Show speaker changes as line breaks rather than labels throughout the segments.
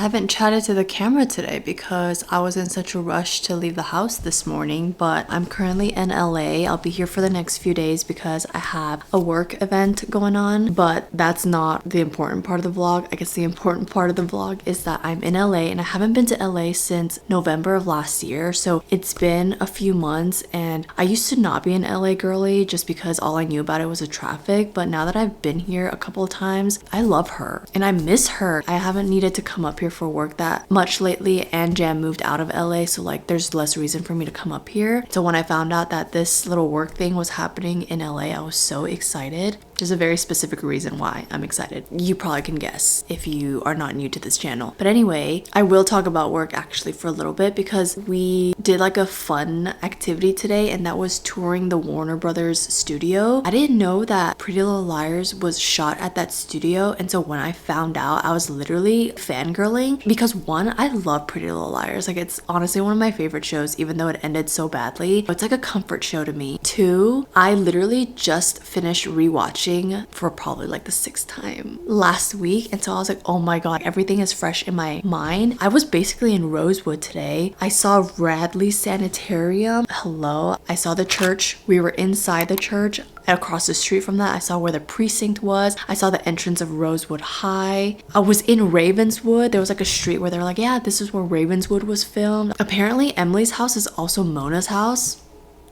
haven't chatted to the camera today because I was in such a rush to leave the house this morning, but I'm currently in LA. I'll be here for the next few days because I have a work event going on, but that's not the important part of the vlog. I guess the important part of the vlog is that I'm in LA and I haven't been to LA since November of last year, so it's been a few months. And I used to not be an LA girly just because all I knew about it was the traffic, but now that I've been here a couple of times, I love her and I miss her. I haven't needed to come up here for work that much lately, and Jam moved out of LA, so like there's less reason for me to come up here. So when I found out that this little work thing was happening in LA, I was so excited. There's a very specific reason why I'm excited. You probably can guess if you are not new to this channel. But anyway, I will talk about work actually for a little bit because we did like a fun activity today, and that was touring the Warner Brothers studio. I didn't know that Pretty Little Liars was shot at that studio, and so when I found out, I was literally fangirling because one, I love Pretty Little Liars. Like, it's honestly one of my favorite shows, even though it ended so badly. It's like a comfort show to me. Two, I literally just finished rewatching for probably like the 6th time last week, and so I was like, oh my god, everything is fresh in my mind. I was basically in Rosewood today. I saw Radley Sanitarium. Hello. I saw the church. We were inside the church. Across the street from that, I saw where the precinct was. I saw the entrance of Rosewood High. I was in Ravenswood. There was like a street where they were like, yeah, this is where Ravenswood was filmed. Apparently Emily's house is also Mona's house.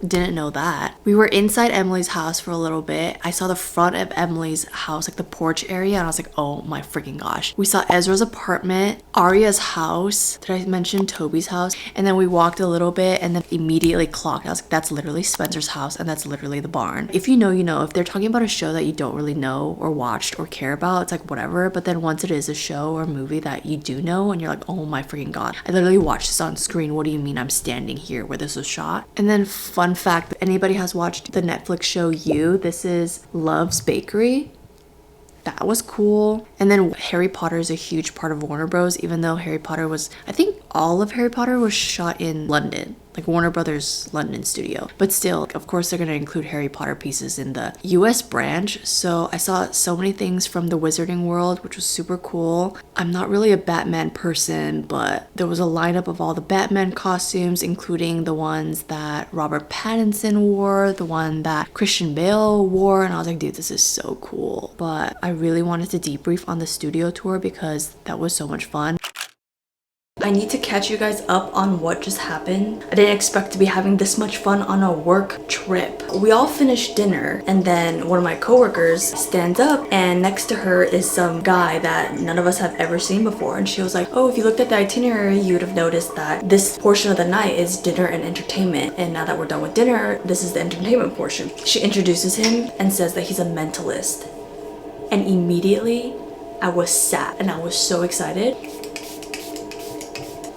Didn't know that. We were inside Emily's house for a little bit. I saw the front of Emily's house, like the porch area, and I was like, oh my freaking gosh. We saw Ezra's apartment, Aria's house. Did I mention Toby's house? And then we walked a little bit and then immediately clocked. I was like, that's literally Spencer's house and that's literally the barn. If you know, you know. If they're talking about a show that you don't really know or watched or care about, it's like whatever. But then once it is a show or a movie that you do know and you're like, oh my freaking god, I literally watched this on screen. What do you mean I'm standing here where this was shot? And then fun fact, if anybody has watched the Netflix show You, this is Love's Bakery. That was cool. And then Harry Potter is a huge part of Warner Bros, even though Harry Potter was, I think all of Harry Potter was shot in London, like Warner Brothers London studio. But still, of course, they're going to include Harry Potter pieces in the US branch. So I saw so many things from the Wizarding World, which was super cool. I'm not really a Batman person, but there was a lineup of all the Batman costumes, including the ones that Robert Pattinson wore, the one that Christian Bale wore, and I was like, dude, this is so cool. But I really wanted to debrief on the studio tour because that was so much fun. I need to catch you guys up on what just happened. I didn't expect to be having this much fun on a work trip. We all finished dinner and then one of my coworkers stands up and next to her is some guy that none of us have ever seen before, and she was like, oh, if you looked at the itinerary, you would have noticed that this portion of the night is dinner and entertainment, and now that we're done with dinner, this is the entertainment portion. She introduces him and says that he's a mentalist, and immediately I was sad and I was so excited.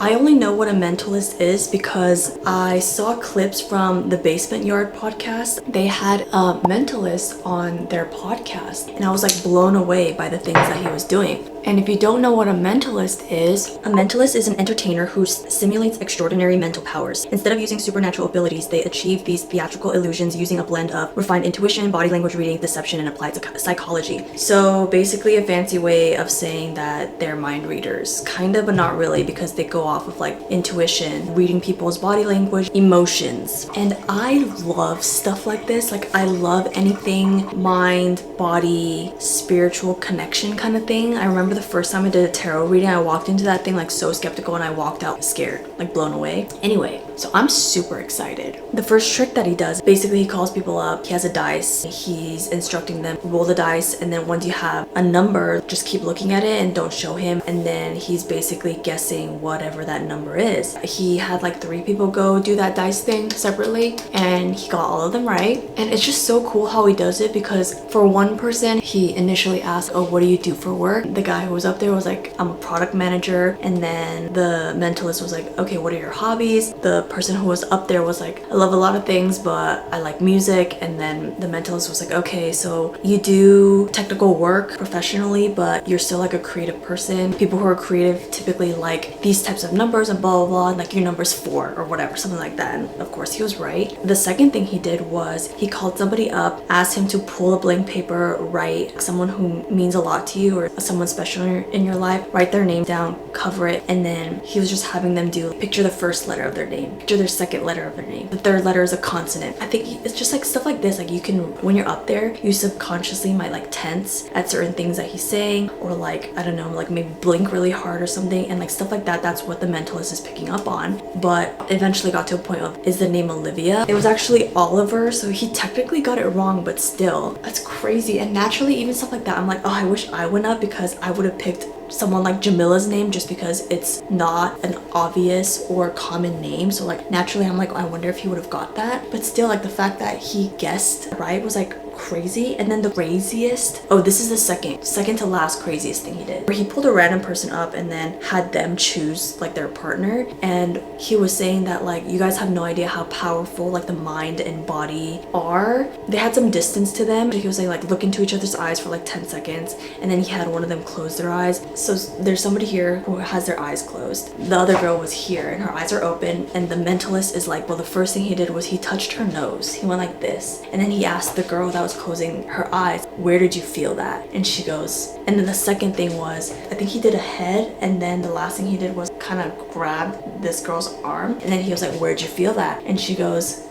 I only know what a mentalist is because I saw clips from the Basement Yard podcast. They had a mentalist on their podcast and I was like blown away by the things that he was doing. And if you don't know what a mentalist is an entertainer who simulates extraordinary mental powers. Instead of using supernatural abilities, they achieve these theatrical illusions using a blend of refined intuition, body language reading, deception, and applied psychology. So basically a fancy way of saying that they're mind readers. Kind of, but not really, because they go off of like intuition, reading people's body language, emotions. And I love stuff like this. Like, I love anything mind, body, spiritual connection kind of thing. I remember the first time I did a tarot reading, I walked into that thing like so skeptical and I walked out scared, like blown away. Anyway, so I'm super excited. The first trick that he does, basically he calls people up, he has a dice, he's instructing them, roll the dice, and then once you have a number, just keep looking at it and don't show him, and then he's basically guessing whatever that number is. He had like 3 people go do that dice thing separately and he got all of them right. And it's just so cool how he does it, because for one person, he initially asked, oh, what do you do for work? The guy who was up there was like, I'm a product manager. And then the mentalist was like, okay, what are your hobbies? The person who was up there was like, I love a lot of things, but I like music. And then the mentalist was like, okay, so you do technical work professionally, but you're still like a creative person. People who are creative typically like these types of numbers and blah, blah, blah, and like your number's 4 or whatever, something like that. And of course he was right. The second thing he did was he called somebody up, asked him to pull a blank paper, write someone who means a lot to you or someone special special in your life, write their name down, cover it, and then he was just having them do, picture the first letter of their name, picture their second letter of their name, the third letter is a consonant. I think it's just like stuff like this. Like you can, when you're up there, you subconsciously might like tense at certain things that he's saying, or like, I don't know, like maybe blink really hard or something, and like stuff like that. That's what the mentalist is picking up on. But eventually got to a point of, is the name Olivia? It was actually Oliver, so he technically got it wrong, but still, that's crazy. And naturally, even stuff like that, I'm like, oh, I wish I went up, because I would have picked someone like Jamila's name, just because it's not an obvious or common name. So like naturally I'm like, I wonder if he would have got that. But still, like the fact that he guessed right was like crazy. And then the craziest, oh, this is the second to last craziest thing he did, where he pulled a random person up and then had them choose like their partner. And he was saying that like, you guys have no idea how powerful like the mind and body are. They had some distance to them. He was saying like, look into each other's eyes for like 10 seconds, and then he had one of them close their eyes. So there's somebody here who has their eyes closed. The other girl was here and her eyes are open, and the mentalist is like, well, the first thing he did was he touched her nose. He went like this, and then he asked the girl that was closing her eyes, where did you feel that? And she goes, and then the second thing was, I think he did a head, and then the last thing he did was kind of grab this girl's arm, and then he was like, where'd you feel that? And she goes,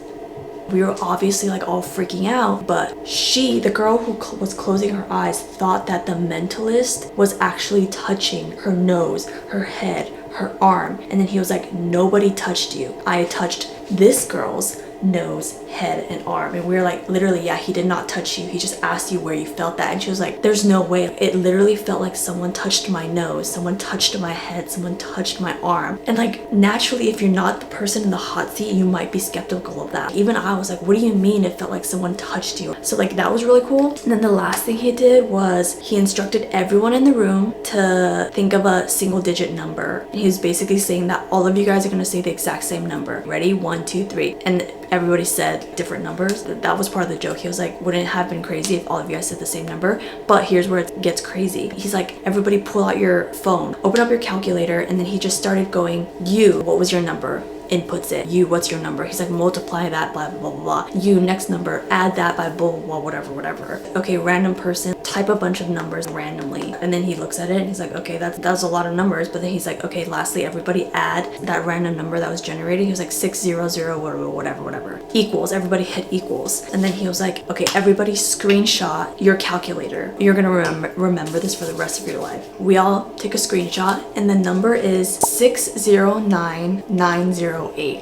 we were obviously like all freaking out, but she, the girl who was closing her eyes, thought that the mentalist was actually touching her nose, her head, her arm. And then he was like, nobody touched you. I touched this girl's nose, head, and arm. And we were like, literally, yeah, he did not touch you. He just asked you where you felt that. And she was like, there's no way. It literally felt like someone touched my nose, someone touched my head, someone touched my arm. And like, naturally, if you're not the person in the hot seat, you might be skeptical of that. Even I was like, what do you mean it felt like someone touched you? So like, that was really cool. And then the last thing he did was he instructed everyone in the room to think of a single digit number. And he was basically saying that all of you guys are going to say the exact same number. Ready? 1, 2, 3. And everybody said different numbers. That was part of the joke. He was like, wouldn't it have been crazy if all of you guys said the same number? But here's where it gets crazy. He's like, everybody pull out your phone, open up your calculator, and then he just started going, you, what was your number? Inputs it. You, what's your number? He's like, multiply that, blah, blah, blah, blah. You, next number, add that by blah, blah, blah, whatever, whatever. Okay, random person, type a bunch of numbers randomly. And then he looks at it and he's like, okay, that's a lot of numbers. But then he's like, okay, lastly, everybody add that random number that was generated. He was like 600, whatever. Equals, everybody hit equals. And then he was like, okay, everybody screenshot your calculator. You're gonna remember this for the rest of your life. We all take a screenshot, and the number is 609908.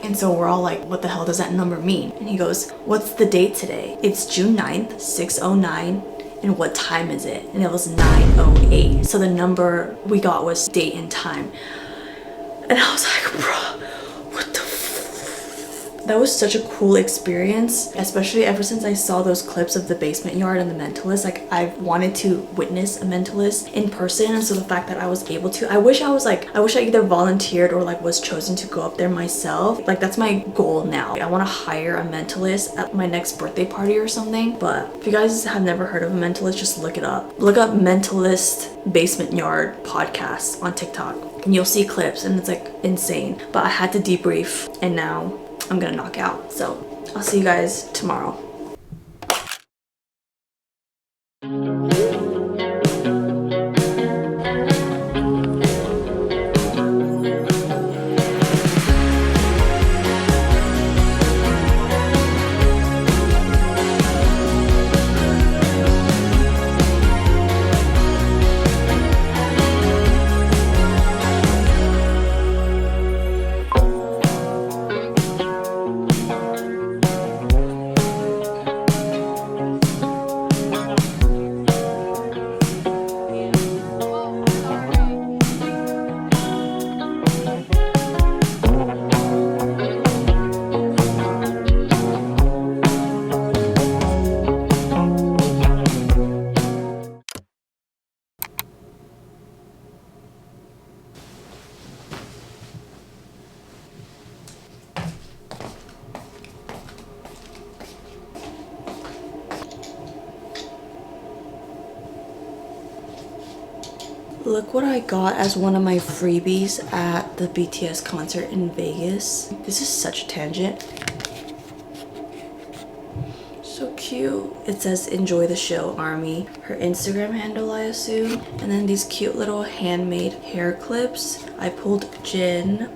And so we're all like, what the hell does that number mean? And he goes, what's the date today? It's June 9th, 609. And what time is it? And it was 9:08. So the number we got was date and time. And I was like, bro, what the that was such a cool experience, especially ever since I saw those clips of the basement yard and the mentalist. Like, I've wanted to witness a mentalist in person, and so the fact that I was able to, I wish I either volunteered or like was chosen to go up there myself. Like, that's my goal now. I want to hire a mentalist at my next birthday party or something. But if you guys have never heard of a mentalist, just look it up. Look up mentalist basement yard podcast on TikTok, and you'll see clips, and it's like insane. But I had to debrief, and now I'm gonna knock out. So I'll see you guys tomorrow. Look what I got as one of my freebies at the BTS concert in Vegas. This is such a tangent. So cute. It says enjoy the show, Army. Her Instagram handle, I assume. And then these cute little handmade hair clips. I pulled Jin.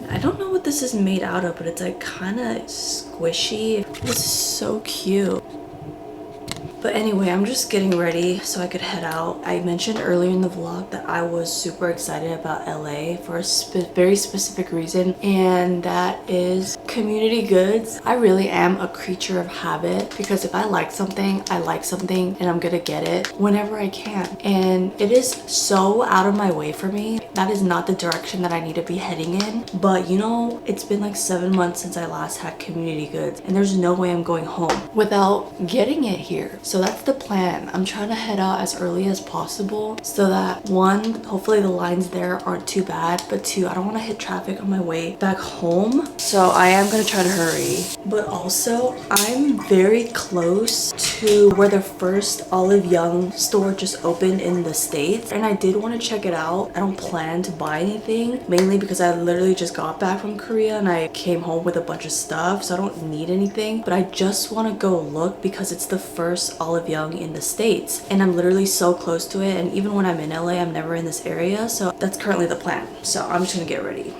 I don't know what this is made out of, but it's like kind of squishy. This is so cute. But anyway, I'm just getting ready so I could head out. I mentioned earlier in the vlog that I was super excited about LA for a very specific reason, and that is community goods. I really am a creature of habit, because if I like something, I like something and I'm gonna get it whenever I can. And it is so out of my way for me. That is not the direction that I need to be heading in. But you know, it's been like 7 months since I last had community goods, and there's no way I'm going home without getting it here. So that's the plan. I'm trying to head out as early as possible so that one, hopefully the lines there aren't too bad, but two, I don't want to hit traffic on my way back home. So I am going to try to hurry. But also, I'm very close to where the first Olive Young store just opened in the States, and I did want to check it out. I don't plan to buy anything, mainly because I literally just got back from Korea and I came home with a bunch of stuff, so I don't need anything. But I just want to go look because it's the first Olive Young in the States, and I'm literally so close to it. And even when I'm in LA, I'm never in this area, so that's currently the plan. So I'm just gonna get ready.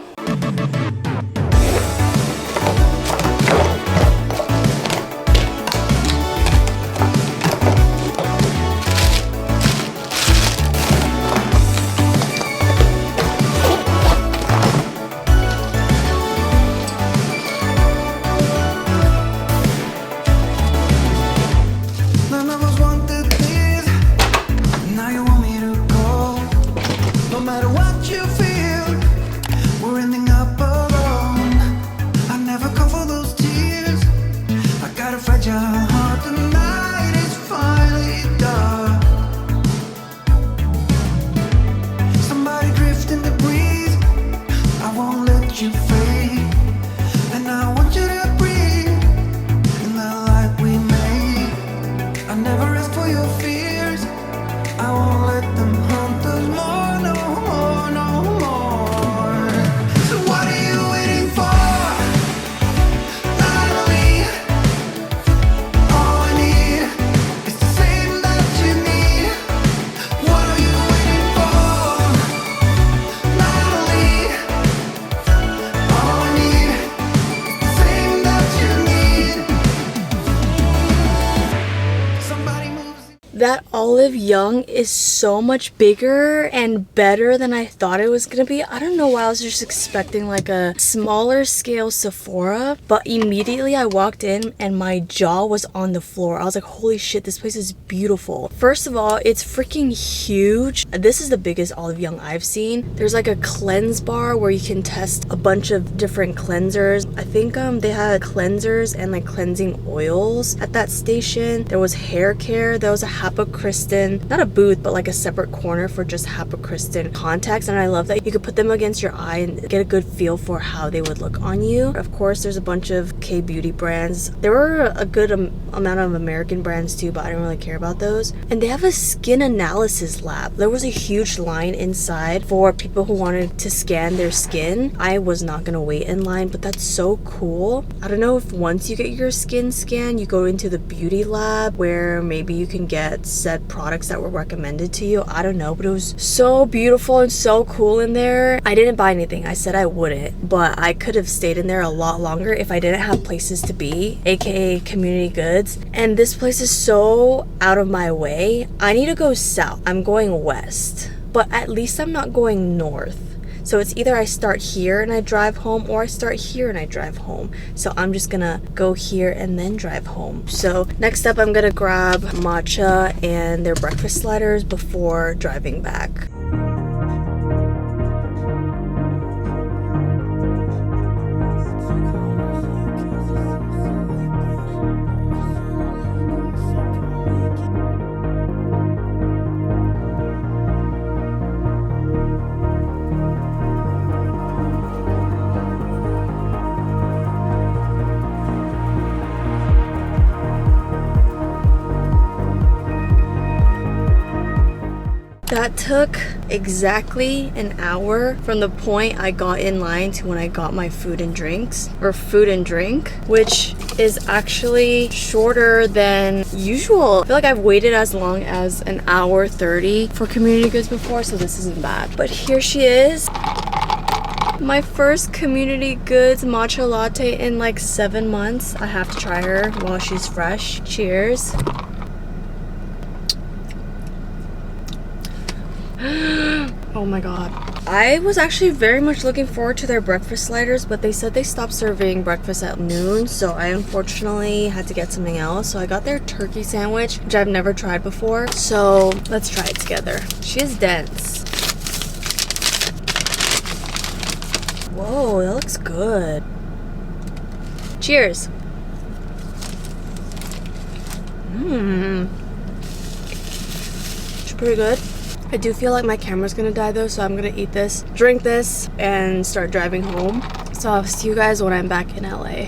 That Olive Young is so much bigger and better than I thought it was gonna be. I don't know why I was just expecting like a smaller scale Sephora, but immediately I walked in and my jaw was on the floor. I was like, holy shit, this place is beautiful. First of all, it's freaking huge. This is the biggest Olive Young I've seen. There's like a cleanse bar where you can test a bunch of different cleansers. I think they had cleansers and like cleansing oils at that station. There was hair care. There was a Hapakristen, not a booth, but like a separate corner for just Hapakristen contacts. And I love that you could put them against your eye and get a good feel for how they would look on you. Of course, there's a bunch of K-beauty brands. There were a good amount of American brands too, but I don't really care about those. And they have a skin analysis lab. There was a huge line inside for people who wanted to scan their skin. I was not gonna wait in line, but that's so cool. I don't know if once you get your skin scanned, you go into the beauty lab where maybe you can get said products that were recommended to you. I don't know, but it was so beautiful and so cool in there. I didn't buy anything. I said I wouldn't, but I could have stayed in there a lot longer if I didn't have places to be, aka community goods. And this place is so out of my way. I need to go south. I'm going west, but at least I'm not going north. So it's either I start here and I drive home, or I start here and I drive home. So I'm just gonna go here and then drive home. So next up, I'm gonna grab matcha and their breakfast sliders before driving back. That took exactly an hour from the point I got in line to when I got my food and drinks, or food and drink, which is actually shorter than usual. I feel like I've waited as long as an hour 30 for community goods before, so this isn't bad. But here she is. My first community goods matcha latte in like 7 months. I have to try her while she's fresh. Cheers. Oh my god. I was actually very much looking forward to their breakfast sliders, but they said they stopped serving breakfast at noon, so I unfortunately had to get something else. So I got their turkey sandwich, which I've never tried before. So let's try it together. She is dense. Whoa, that looks good. Cheers. It's pretty good. I do feel like my camera's gonna die though, so I'm gonna eat this, drink this, and start driving home. So I'll see you guys when I'm back in LA.